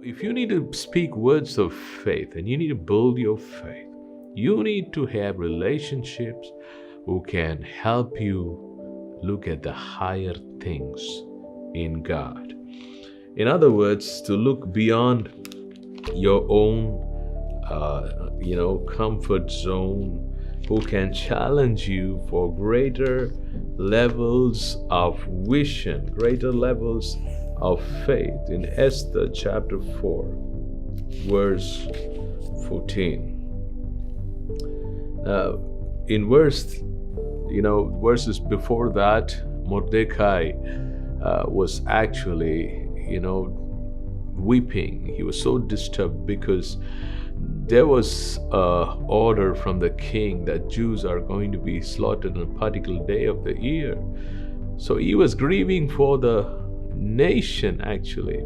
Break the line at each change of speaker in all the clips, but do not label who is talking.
If you need to speak words of faith and you need to build your faith, you need to have relationships who can help you look at the higher things in God. In other words, to look beyond your own, comfort zone, who can challenge you for greater levels of vision, greater levels of faith. In Esther chapter 4, verse 14. Now, in verses before that, Mordecai was actually, weeping. He was so disturbed because there was an order from the king that Jews are going to be slaughtered on a particular day of the year. So he was grieving for the nation, actually.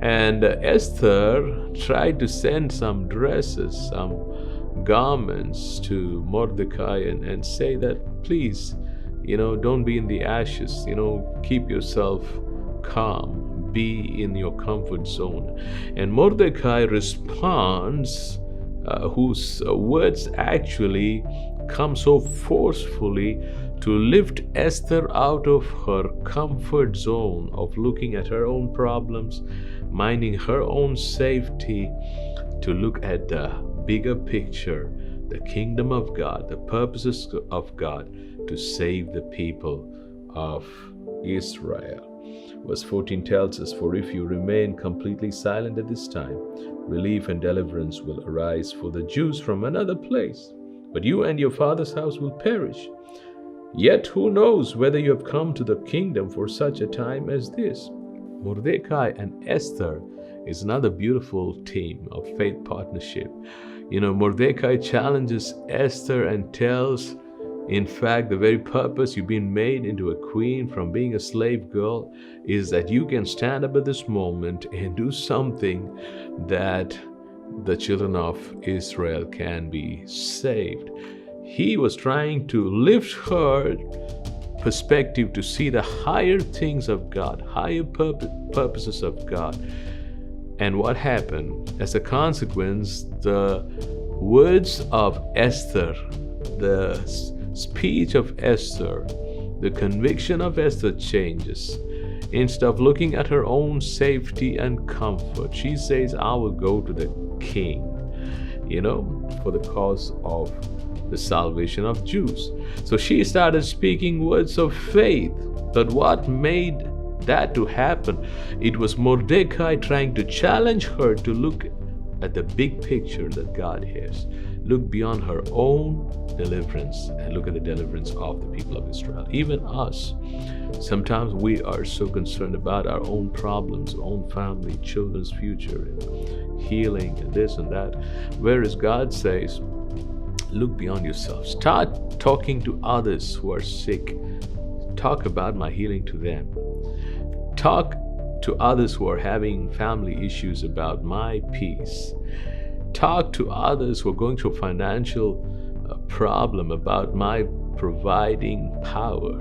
And Esther tried to send some dresses, some garments to Mordecai and say that, please, don't be in the ashes, keep yourself calm, be in your comfort zone. And Mordecai responds, whose words actually come so forcefully to lift Esther out of her comfort zone of looking at her own problems, minding her own safety, to look at the bigger picture, the kingdom of God, the purposes of God to save the people of Israel. Verse 14 tells us, "For if you remain completely silent at this time, relief and deliverance will arise for the Jews from another place, but you and your father's house will perish. Yet who knows whether you have come to the kingdom for such a time as this?" Mordecai and Esther is another beautiful team of faith partnership. Mordecai challenges Esther and tells, in fact, the very purpose you've been made into a queen from being a slave girl is that you can stand up at this moment and do something that the children of Israel can be saved. He was trying to lift her perspective to see the higher things of God, higher purposes of God. And what happened? As a consequence, the words of Esther, the speech of Esther, the conviction of Esther changes. Instead of looking at her own safety and comfort, she says, I will go to the king, for the cause of the salvation of Jews. So she started speaking words of faith. But what made that to happen? It was Mordecai trying to challenge her to look at the big picture that God has. Look beyond her own deliverance and look at the deliverance of the people of Israel. Even us, sometimes we are so concerned about our own problems, own family, children's future, and healing and this and that. Whereas God says, look beyond yourself. Start talking to others who are sick. Talk about my healing to them. Talk to others who are having family issues about my peace. Talk to others who are going through a financial problem about my providing power.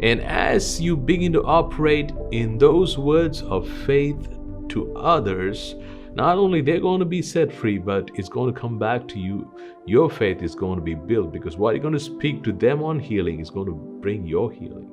And as you begin to operate in those words of faith to others, not only they're going to be set free, but it's going to come back to you. Your faith is going to be built, because what you're going to speak to them on healing is going to bring your healing.